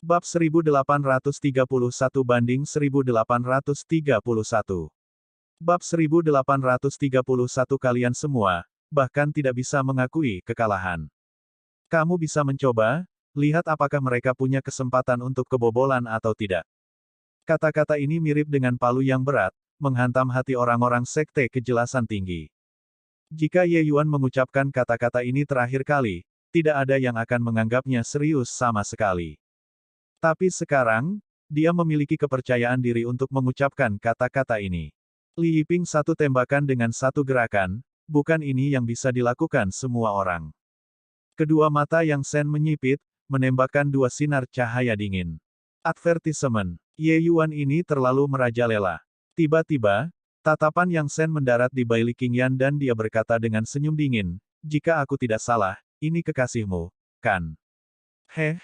Bab 1831 banding 1831. Bab 1831 kalian semua, bahkan tidak bisa mengakui kekalahan. Kamu bisa mencoba, lihat apakah mereka punya kesempatan untuk kebobolan atau tidak. Kata-kata ini mirip dengan palu yang berat, menghantam hati orang-orang sekte kejelasan tinggi. Jika Ye Yuan mengucapkan kata-kata ini terakhir kali, tidak ada yang akan menganggapnya serius sama sekali. Tapi sekarang, dia memiliki kepercayaan diri untuk mengucapkan kata-kata ini. Li Yiping satu tembakan dengan satu gerakan, bukan ini yang bisa dilakukan semua orang. Kedua mata Yang Shen menyipit, menembakkan dua sinar cahaya dingin. Advertisement. Ye Yuan ini terlalu merajalela. Tiba-tiba, tatapan Yang Shen mendarat di Baili Qingyan dan dia berkata dengan senyum dingin, jika aku tidak salah, ini kekasihmu, kan? Heh,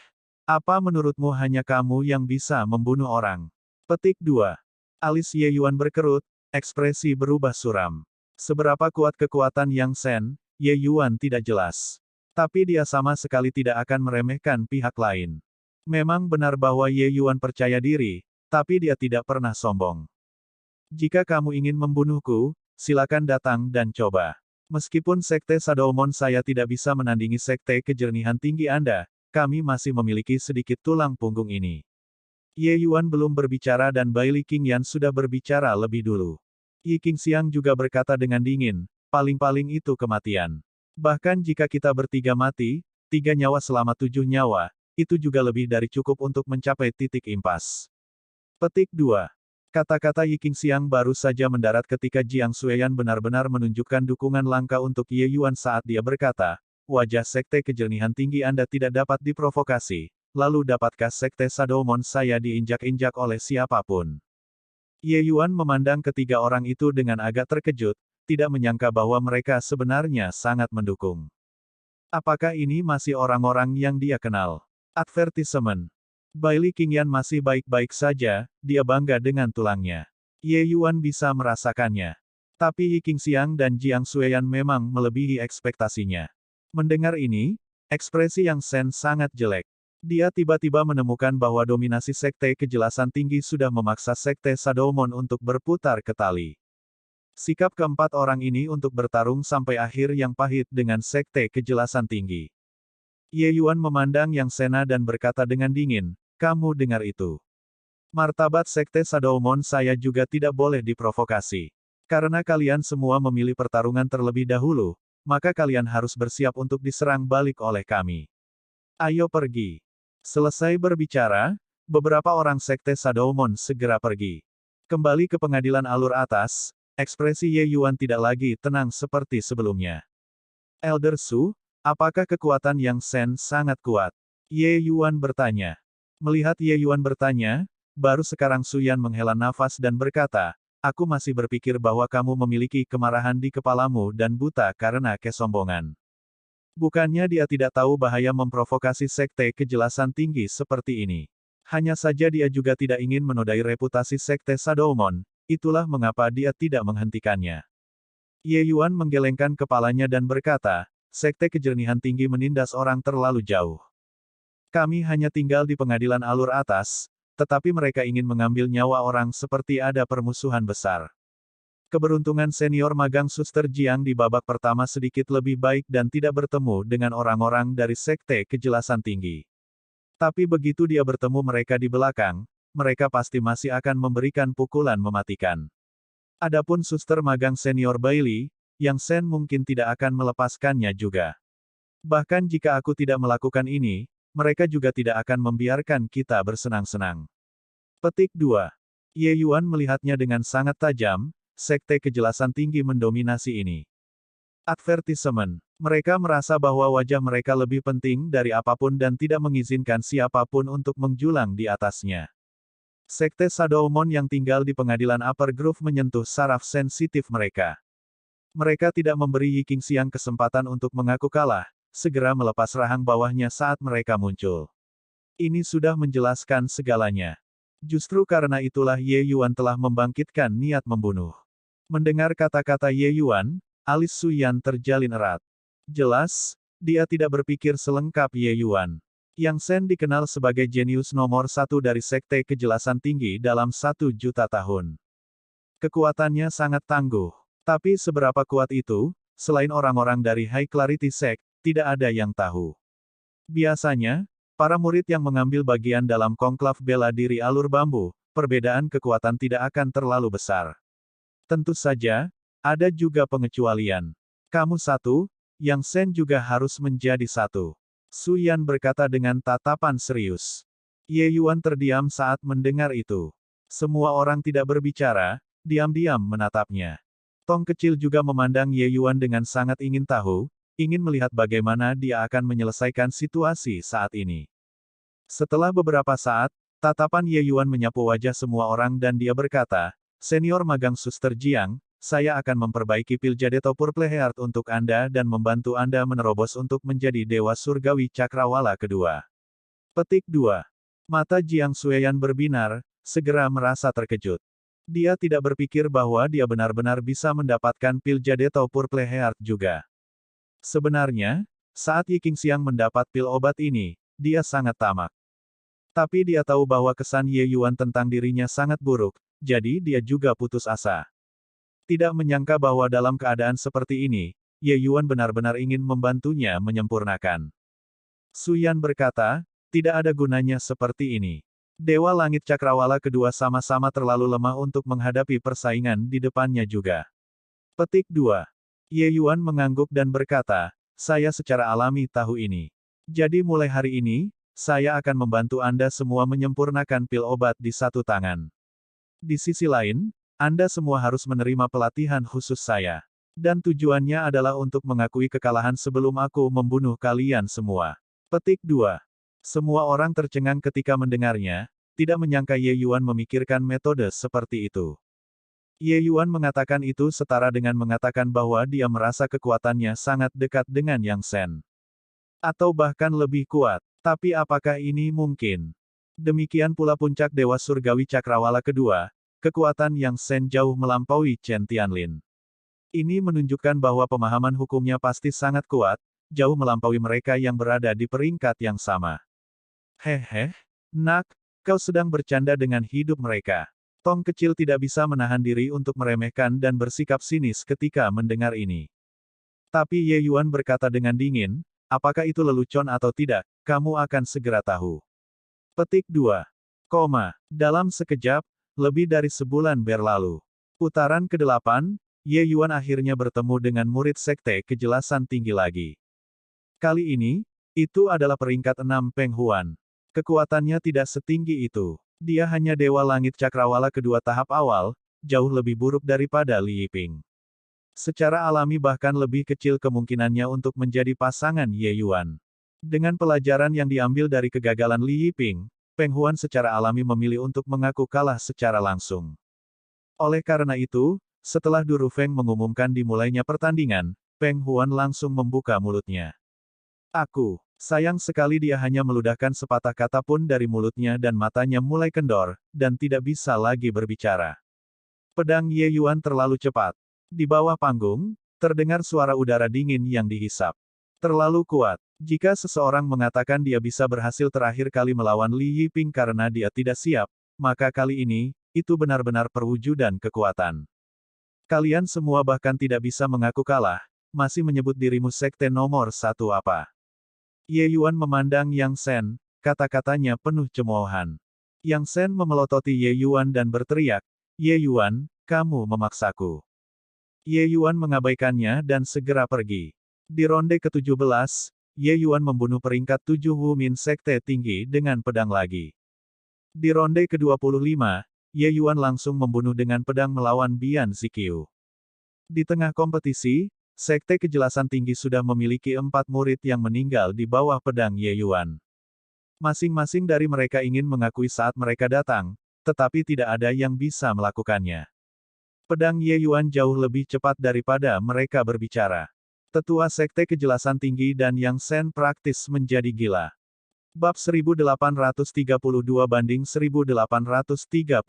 apa menurutmu hanya kamu yang bisa membunuh orang? Petik 2. Alis Ye Yuan berkerut, ekspresi berubah suram. Seberapa kuat kekuatan Yang Shen, Ye Yuan tidak jelas. Tapi dia sama sekali tidak akan meremehkan pihak lain. Memang benar bahwa Ye Yuan percaya diri, tapi dia tidak pernah sombong. Jika kamu ingin membunuhku, silakan datang dan coba. Meskipun Sekte Shadowmon saya tidak bisa menandingi Sekte Kejernihan Tinggi Anda, kami masih memiliki sedikit tulang punggung ini. Ye Yuan belum berbicara dan Baili Qingyan sudah berbicara lebih dulu. Yi Qingxiang juga berkata dengan dingin, paling-paling itu kematian. Bahkan jika kita bertiga mati, 3 nyawa selama 7 nyawa, itu juga lebih dari cukup untuk mencapai titik impas. Petik 2. Kata-kata Yi Qingxiang baru saja mendarat ketika Jiang Xueyan benar-benar menunjukkan dukungan langka untuk Ye Yuan saat dia berkata, wajah Sekte Kejernihan Tinggi Anda tidak dapat diprovokasi, lalu dapatkah Sekte Shadowmon saya diinjak-injak oleh siapapun? Ye Yuan memandang ketiga orang itu dengan agak terkejut, tidak menyangka bahwa mereka sebenarnya sangat mendukung. Apakah ini masih orang-orang yang dia kenal? Advertisement. Baili Qingyan masih baik-baik saja, dia bangga dengan tulangnya. Ye Yuan bisa merasakannya. Tapi Yi Qingxiang dan Jiang Xueyan memang melebihi ekspektasinya. Mendengar ini, ekspresi Yang Shen sangat jelek. Dia tiba-tiba menemukan bahwa dominasi Sekte Kejelasan Tinggi sudah memaksa Sekte Shadowmon untuk berputar ke tali. Sikap keempat orang ini untuk bertarung sampai akhir yang pahit dengan Sekte Kejelasan Tinggi. Ye Yuan memandang Yang Sena dan berkata dengan dingin, kamu dengar itu. Martabat Sekte Shadowmon saya juga tidak boleh diprovokasi. Karena kalian semua memilih pertarungan terlebih dahulu, maka kalian harus bersiap untuk diserang balik oleh kami. Ayo pergi. Selesai berbicara, beberapa orang Sekte Shadowmon segera pergi. Kembali ke pengadilan alur atas, ekspresi Ye Yuan tidak lagi tenang seperti sebelumnya. Elder Su, apakah kekuatan Yang Shen sangat kuat? Ye Yuan bertanya. Melihat Ye Yuan bertanya, baru sekarang Su Yan menghela nafas dan berkata, aku masih berpikir bahwa kamu memiliki kemarahan di kepalamu dan buta karena kesombongan. Bukannya dia tidak tahu bahaya memprovokasi Sekte Kejelasan Tinggi seperti ini. Hanya saja dia juga tidak ingin menodai reputasi Sekte Shadowmon, itulah mengapa dia tidak menghentikannya. Ye Yuan menggelengkan kepalanya dan berkata, Sekte Kejernihan Tinggi menindas orang terlalu jauh. Kami hanya tinggal di pengadilan alur atas, tetapi mereka ingin mengambil nyawa orang seperti ada permusuhan besar. Keberuntungan senior magang Suster Jiang di babak pertama sedikit lebih baik dan tidak bertemu dengan orang-orang dari Sekte Kejelasan Tinggi. Tapi begitu dia bertemu mereka di belakang, mereka pasti masih akan memberikan pukulan mematikan. Adapun Suster magang senior Baili, Yang Shen mungkin tidak akan melepaskannya juga. Bahkan jika aku tidak melakukan ini, mereka juga tidak akan membiarkan kita bersenang-senang. Petik 2. Ye Yuan melihatnya dengan sangat tajam, Sekte Kejelasan Tinggi mendominasi ini. Advertisement. Mereka merasa bahwa wajah mereka lebih penting dari apapun dan tidak mengizinkan siapapun untuk menjulang di atasnya. Sekte Shadowmon yang tinggal di pengadilan Upper Grove menyentuh saraf sensitif mereka. Mereka tidak memberi Yi Qingxiang kesempatan untuk mengaku kalah, segera melepas rahang bawahnya saat mereka muncul. Ini sudah menjelaskan segalanya. Justru karena itulah Ye Yuan telah membangkitkan niat membunuh. Mendengar kata-kata Ye Yuan, alis Su Yan terjalin erat. Jelas, dia tidak berpikir selengkap Ye Yuan. Yang Shen dikenal sebagai jenius nomor satu dari Sekte Kejelasan Tinggi dalam 1 juta tahun. Kekuatannya sangat tangguh. Tapi seberapa kuat itu, selain orang-orang dari High Clarity Sect, tidak ada yang tahu. Biasanya, para murid yang mengambil bagian dalam konklav bela diri alur bambu, perbedaan kekuatan tidak akan terlalu besar. Tentu saja, ada juga pengecualian. Kamu satu, Yang Shen juga harus menjadi satu. Su Yan berkata dengan tatapan serius. Ye Yuan terdiam saat mendengar itu. Semua orang tidak berbicara, diam-diam menatapnya. Tong kecil juga memandang Ye Yuan dengan sangat ingin tahu, ingin melihat bagaimana dia akan menyelesaikan situasi saat ini. Setelah beberapa saat, tatapan Ye Yuan menyapu wajah semua orang dan dia berkata, Senior Magang Suster Jiang, saya akan memperbaiki Piljadeto Purple Heart untuk Anda dan membantu Anda menerobos untuk menjadi Dewa Surgawi Cakrawala kedua. Petik 2. Mata Jiang Xueyan berbinar, segera merasa terkejut. Dia tidak berpikir bahwa dia benar-benar bisa mendapatkan Piljadeto Purple Heart juga. Sebenarnya, saat Yi Qingxiang mendapat pil obat ini, dia sangat tamak. Tapi dia tahu bahwa kesan Ye Yuan tentang dirinya sangat buruk, jadi dia juga putus asa. Tidak menyangka bahwa dalam keadaan seperti ini, Ye Yuan benar-benar ingin membantunya menyempurnakan. Su Yan berkata, tidak ada gunanya seperti ini. Dewa Langit Cakrawala kedua sama-sama terlalu lemah untuk menghadapi persaingan di depannya juga. Petik 2. Ye Yuan mengangguk dan berkata, saya secara alami tahu ini. Jadi mulai hari ini, saya akan membantu Anda semua menyempurnakan pil obat di satu tangan. Di sisi lain, Anda semua harus menerima pelatihan khusus saya. Dan tujuannya adalah untuk mengakui kekalahan sebelum aku membunuh kalian semua. Petik 2. Semua orang tercengang ketika mendengarnya, tidak menyangka Ye Yuan memikirkan metode seperti itu. Ye Yuan mengatakan itu setara dengan mengatakan bahwa dia merasa kekuatannya sangat dekat dengan Yang Shen. Atau bahkan lebih kuat. Tapi apakah ini mungkin? Demikian pula puncak Dewa Surgawi Cakrawala kedua, kekuatan Yang Shen jauh melampaui Chen Tianlin. Ini menunjukkan bahwa pemahaman hukumnya pasti sangat kuat, jauh melampaui mereka yang berada di peringkat yang sama. Hehe, nak, kau sedang bercanda dengan hidup mereka. Tong kecil tidak bisa menahan diri untuk meremehkan dan bersikap sinis ketika mendengar ini. Tapi Ye Yuan berkata dengan dingin, apakah itu lelucon atau tidak, kamu akan segera tahu. Petik 2. Dalam sekejap, lebih dari sebulan berlalu. Putaran ke-8, Ye Yuan akhirnya bertemu dengan murid Sekte Kejelasan Tinggi lagi. Kali ini, itu adalah peringkat 6 Peng Huan. Kekuatannya tidak setinggi itu. Dia hanya Dewa Langit Cakrawala kedua tahap awal, jauh lebih buruk daripada Li Yiping. Secara alami bahkan lebih kecil kemungkinannya untuk menjadi pasangan Ye Yuan. Dengan pelajaran yang diambil dari kegagalan Li Yiping, Peng Huan secara alami memilih untuk mengaku kalah secara langsung. Oleh karena itu, setelah Du Rufeng mengumumkan dimulainya pertandingan, Peng Huan langsung membuka mulutnya. Sayang sekali dia hanya meludahkan sepatah kata pun dari mulutnya dan matanya mulai kendor, dan tidak bisa lagi berbicara. Pedang Ye Yuan terlalu cepat. Di bawah panggung, terdengar suara udara dingin yang dihisap. Terlalu kuat. Jika seseorang mengatakan dia bisa berhasil terakhir kali melawan Li Yiping karena dia tidak siap, maka kali ini, itu benar-benar perwujudan kekuatan. Kalian semua bahkan tidak bisa mengaku kalah, masih menyebut dirimu sekte nomor satu apa. Ye Yuan memandang Yang Shen, kata-katanya penuh cemoohan. Yang Shen memelototi Ye Yuan dan berteriak, Ye Yuan, kamu memaksaku. Ye Yuan mengabaikannya dan segera pergi. Di ronde ke-17, Ye Yuan membunuh peringkat 7 Wumin Sekte Tinggi dengan pedang lagi. Di ronde ke-25, Ye Yuan langsung membunuh dengan pedang melawan Bian Ziqiu. Di tengah kompetisi, Sekte Kejelasan Tinggi sudah memiliki 4 murid yang meninggal di bawah pedang Ye Yuan. Masing-masing dari mereka ingin mengakui saat mereka datang, tetapi tidak ada yang bisa melakukannya. Pedang Ye Yuan jauh lebih cepat daripada mereka berbicara. Tetua Sekte Kejelasan Tinggi dan Yang Shen praktis menjadi gila. Bab 1832 banding 1832.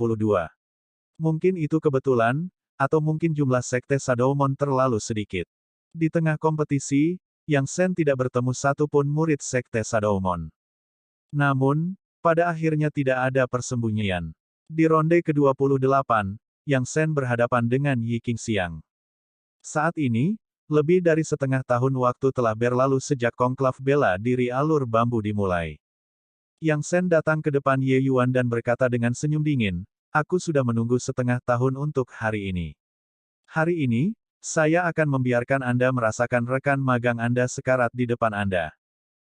Mungkin itu kebetulan, atau mungkin jumlah Sekte Shadowmon terlalu sedikit. Di tengah kompetisi, Yang Shen tidak bertemu satu pun murid Sekte Shadowmon. Namun, pada akhirnya tidak ada persembunyian. Di ronde ke-28, Yang Sen berhadapan dengan Yi Qingxiang. Saat ini, lebih dari setengah tahun waktu telah berlalu sejak konklav bela diri alur bambu dimulai. Yang Sen datang ke depan Ye Yuan dan berkata dengan senyum dingin, "Aku sudah menunggu setengah tahun untuk hari ini. Hari ini, saya akan membiarkan Anda merasakan rekan magang Anda sekarat di depan Anda."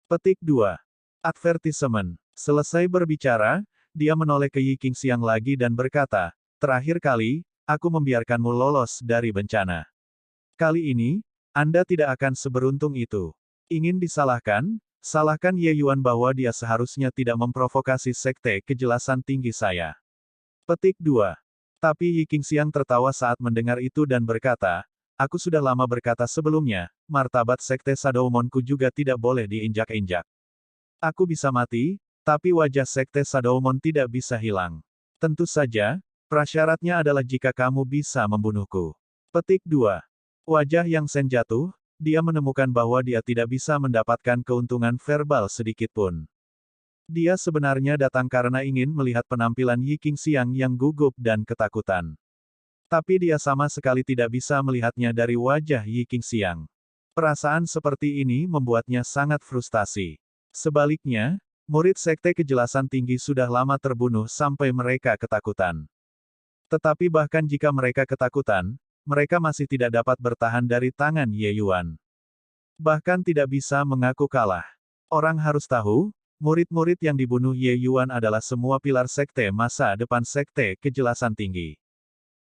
Petik 2. Advertisement. Selesai berbicara, dia menoleh ke Yi Qingxiang lagi dan berkata, "Terakhir kali, aku membiarkanmu lolos dari bencana. Kali ini, Anda tidak akan seberuntung itu. Ingin disalahkan? Salahkan Ye Yuan bahwa dia seharusnya tidak memprovokasi sekte kejelasan tinggi saya." Petik 2. Tapi Yi Qingxiang tertawa saat mendengar itu dan berkata, "Aku sudah lama berkata sebelumnya, martabat sekte Shadowmonku juga tidak boleh diinjak-injak. Aku bisa mati, tapi wajah sekte Shadowmon tidak bisa hilang. Tentu saja, prasyaratnya adalah jika kamu bisa membunuhku." Petik 2. Wajah Yang Sen jatuh, dia menemukan bahwa dia tidak bisa mendapatkan keuntungan verbal sedikitpun. Dia sebenarnya datang karena ingin melihat penampilan Yi Qingxiang yang gugup dan ketakutan. Tapi dia sama sekali tidak bisa melihatnya dari wajah Yi Qingxiang. Perasaan seperti ini membuatnya sangat frustasi. Sebaliknya, murid sekte kejelasan tinggi sudah lama terbunuh sampai mereka ketakutan. Tetapi bahkan jika mereka ketakutan, mereka masih tidak dapat bertahan dari tangan Ye Yuan. Bahkan tidak bisa mengaku kalah. Orang harus tahu, murid-murid yang dibunuh Ye Yuan adalah semua pilar sekte masa depan sekte kejelasan tinggi.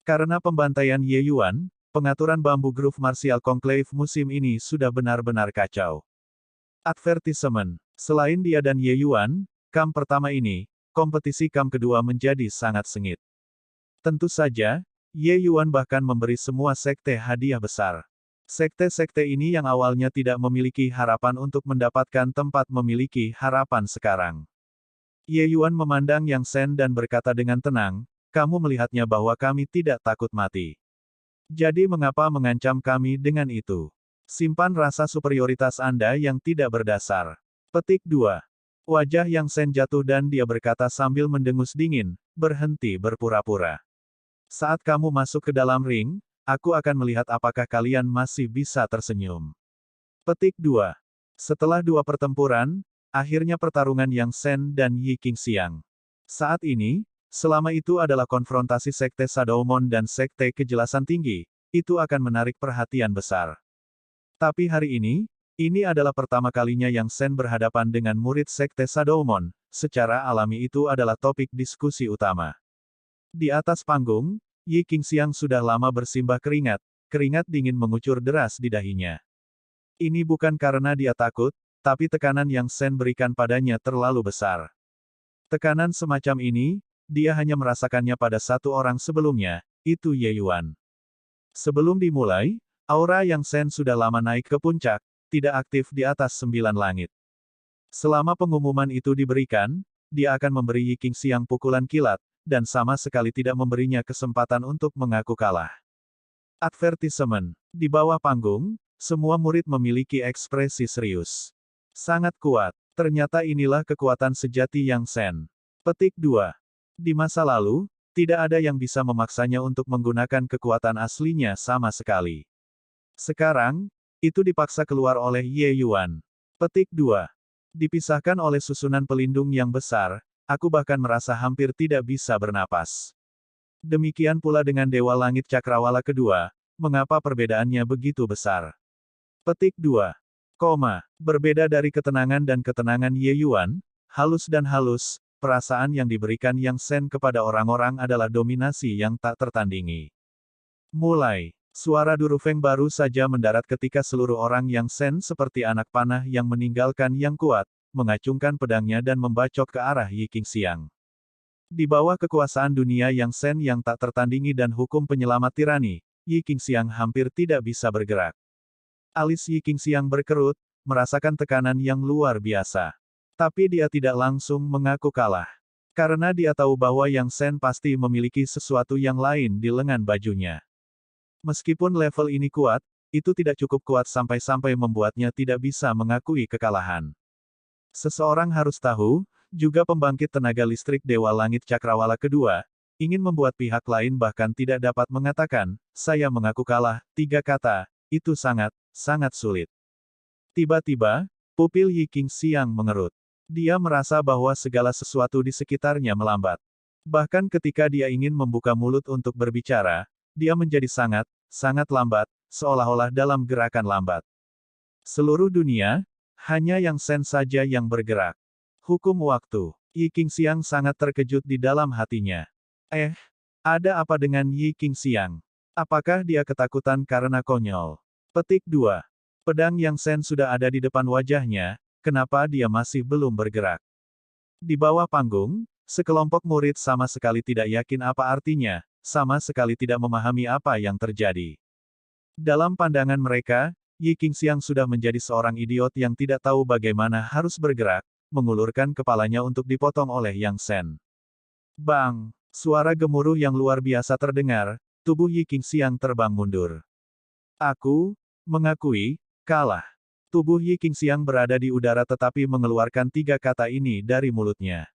Karena pembantaian Ye Yuan, pengaturan Bamboo Groove Martial Conclave musim ini sudah benar-benar kacau. Advertisement. Selain dia dan Ye Yuan, kamp pertama ini, kompetisi kamp kedua menjadi sangat sengit. Tentu saja, Ye Yuan bahkan memberi semua sekte hadiah besar. Sekte-sekte ini yang awalnya tidak memiliki harapan untuk mendapatkan tempat memiliki harapan sekarang. Ye Yuan memandang Yang Sen dan berkata dengan tenang, "Kamu melihatnya bahwa kami tidak takut mati. Jadi mengapa mengancam kami dengan itu? Simpan rasa superioritas Anda yang tidak berdasar." Petik 2. Wajah Yang Sen jatuh dan dia berkata sambil mendengus dingin, "Berhenti berpura-pura. Saat kamu masuk ke dalam ring, aku akan melihat apakah kalian masih bisa tersenyum." Petik 2. Setelah dua pertempuran, akhirnya pertarungan Yang Sen dan Yi Qingxiang. Saat ini, selama itu adalah konfrontasi sekte Shadowmon dan sekte kejelasan tinggi, itu akan menarik perhatian besar. Tapi hari ini adalah pertama kalinya Yang Sen berhadapan dengan murid sekte Shadowmon, secara alami itu adalah topik diskusi utama. Di atas panggung, Yi Qingxiang sudah lama bersimbah keringat, keringat dingin mengucur deras di dahinya. Ini bukan karena dia takut, tapi tekanan yang Sen berikan padanya terlalu besar. Tekanan semacam ini, dia hanya merasakannya pada satu orang sebelumnya, itu Ye Yuan. Sebelum dimulai, aura Yang Sen sudah lama naik ke puncak, tidak aktif di atas 9 langit. Selama pengumuman itu diberikan, dia akan memberi Yi Qingxiang pukulan kilat, dan sama sekali tidak memberinya kesempatan untuk mengaku kalah. Advertisement. Di bawah panggung, semua murid memiliki ekspresi serius. Sangat kuat. Ternyata inilah kekuatan sejati Yang Sen. Petik 2. Di masa lalu, tidak ada yang bisa memaksanya untuk menggunakan kekuatan aslinya sama sekali. Sekarang, itu dipaksa keluar oleh Ye Yuan. Petik 2. Dipisahkan oleh susunan pelindung yang besar, aku bahkan merasa hampir tidak bisa bernapas. Demikian pula dengan Dewa Langit Cakrawala kedua, mengapa perbedaannya begitu besar? Petik 2. Berbeda dari ketenangan dan ketenangan Ye Yuan, halus dan halus, perasaan yang diberikan Yang Sen kepada orang-orang adalah dominasi yang tak tertandingi. Mulai. Suara Durufeng baru saja mendarat ketika seluruh orang Yang Sen seperti anak panah yang meninggalkan yang kuat, mengacungkan pedangnya dan membacok ke arah Yi Qingxiang. Di bawah kekuasaan dunia Yang Sen yang tak tertandingi dan hukum penyelamat tirani, Yi Qingxiang hampir tidak bisa bergerak. Alis Yi Qingxiang berkerut, merasakan tekanan yang luar biasa. Tapi dia tidak langsung mengaku kalah. Karena dia tahu bahwa Yang Sen pasti memiliki sesuatu yang lain di lengan bajunya. Meskipun level ini kuat, itu tidak cukup kuat sampai-sampai membuatnya tidak bisa mengakui kekalahan. Seseorang harus tahu, juga pembangkit tenaga listrik Dewa Langit Cakrawala kedua, ingin membuat pihak lain bahkan tidak dapat mengatakan, saya mengaku kalah, 3 kata, itu sangat, sangat sulit. Tiba-tiba, pupil Yi Qingxiang mengerut. Dia merasa bahwa segala sesuatu di sekitarnya melambat. Bahkan ketika dia ingin membuka mulut untuk berbicara, dia menjadi sangat, sangat lambat, seolah-olah dalam gerakan lambat. Seluruh dunia, hanya Yang Shen saja yang bergerak. Hukum waktu. Yi Qingxiang sangat terkejut di dalam hatinya. Ada apa dengan Yi Qingxiang? Apakah dia ketakutan karena konyol? Petik 2. Pedang Yang Shen sudah ada di depan wajahnya, kenapa dia masih belum bergerak? Di bawah panggung, sekelompok murid sama sekali tidak yakin apa artinya, sama sekali tidak memahami apa yang terjadi. Dalam pandangan mereka, Yi Qingxiang sudah menjadi seorang idiot yang tidak tahu bagaimana harus bergerak, mengulurkan kepalanya untuk dipotong oleh Yang Shen. Bang! Suara gemuruh yang luar biasa terdengar, tubuh Yi Qingxiang terbang mundur. Aku mengakui kalah. Tubuh Yi Qingxiang berada di udara tetapi mengeluarkan 3 kata ini dari mulutnya.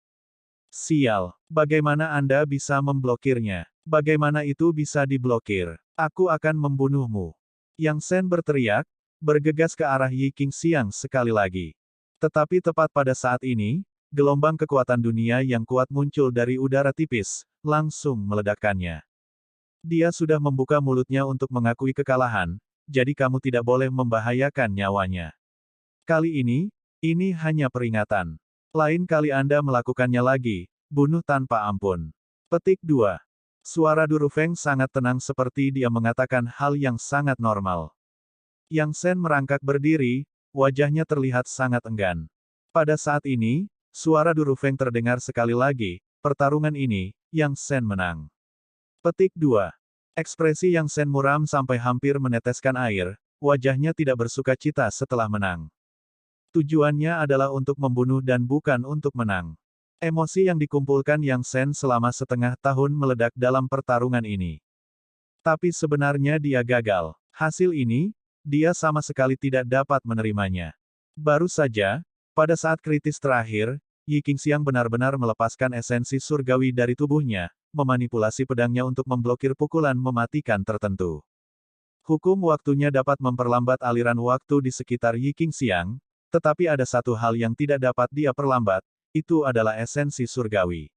Sial, bagaimana Anda bisa memblokirnya? Bagaimana itu bisa diblokir? Aku akan membunuhmu. Yang Shen berteriak, bergegas ke arah Yi Qingxiang sekali lagi. Tetapi tepat pada saat ini, gelombang kekuatan dunia yang kuat muncul dari udara tipis, langsung meledakkannya. Dia sudah membuka mulutnya untuk mengakui kekalahan, jadi kamu tidak boleh membahayakan nyawanya. Kali ini hanya peringatan. Lain kali Anda melakukannya lagi, bunuh tanpa ampun. Petik 2. Suara Du Rufeng sangat tenang seperti dia mengatakan hal yang sangat normal. Yang Shen merangkak berdiri, wajahnya terlihat sangat enggan. Pada saat ini, suara Du Rufeng terdengar sekali lagi, pertarungan ini, Yang Shen menang. Petik 2. Ekspresi Yang Shen muram sampai hampir meneteskan air, wajahnya tidak bersuka cita setelah menang. Tujuannya adalah untuk membunuh dan bukan untuk menang. Emosi yang dikumpulkan Yang Shen selama setengah tahun meledak dalam pertarungan ini. Tapi sebenarnya dia gagal. Hasil ini, dia sama sekali tidak dapat menerimanya. Baru saja, pada saat kritis terakhir, Yi Qingxiang benar-benar melepaskan esensi surgawi dari tubuhnya, memanipulasi pedangnya untuk memblokir pukulan mematikan tertentu. Hukum waktunya dapat memperlambat aliran waktu di sekitar Yi Qingxiang, tetapi ada satu hal yang tidak dapat dia perlambat, itu adalah esensi surgawi.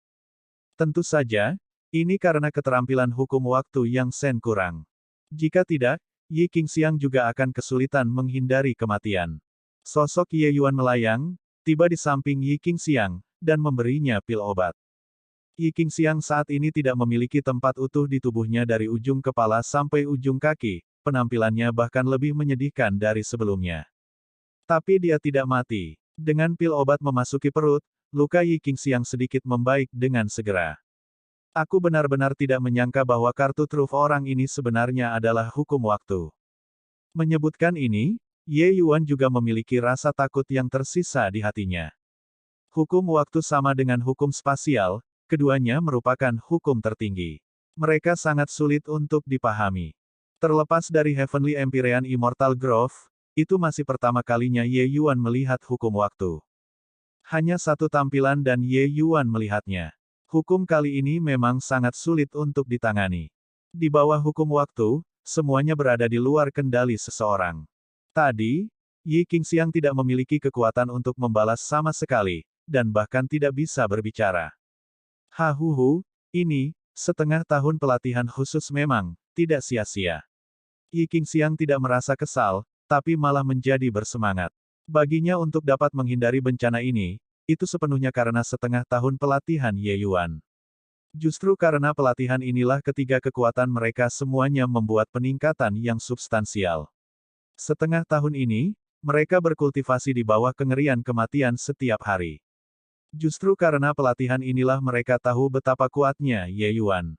Tentu saja, ini karena keterampilan hukum waktu Yang Shen kurang. Jika tidak, Yi Qingxiang juga akan kesulitan menghindari kematian. Sosok Ye Yuan melayang, tiba di samping Yi Qingxiang, dan memberinya pil obat. Yi Qingxiang saat ini tidak memiliki tempat utuh di tubuhnya dari ujung kepala sampai ujung kaki, penampilannya bahkan lebih menyedihkan dari sebelumnya. Tapi dia tidak mati. Dengan pil obat memasuki perut, luka Yi Qingxiang sedikit membaik dengan segera. Aku benar-benar tidak menyangka bahwa kartu truf orang ini sebenarnya adalah hukum waktu. Menyebutkan ini, Ye Yuan juga memiliki rasa takut yang tersisa di hatinya. Hukum waktu sama dengan hukum spasial, keduanya merupakan hukum tertinggi. Mereka sangat sulit untuk dipahami. Terlepas dari Heavenly Empyrean Immortal Grove, itu masih pertama kalinya Ye Yuan melihat hukum waktu. Hanya satu tampilan dan Ye Yuan melihatnya. Hukum kali ini memang sangat sulit untuk ditangani. Di bawah hukum waktu, semuanya berada di luar kendali seseorang. Tadi, Yi Qingxiang tidak memiliki kekuatan untuk membalas sama sekali, dan bahkan tidak bisa berbicara. Hahuhu, ini, setengah tahun pelatihan khusus memang, tidak sia-sia. Yi Qingxiang tidak merasa kesal, tapi malah menjadi bersemangat. Baginya untuk dapat menghindari bencana ini, itu sepenuhnya karena setengah tahun pelatihan Ye Yuan. Justru karena pelatihan inilah ketiga kekuatan mereka semuanya membuat peningkatan yang substansial. Setengah tahun ini, mereka berkultivasi di bawah kengerian kematian setiap hari. Justru karena pelatihan inilah mereka tahu betapa kuatnya Ye Yuan.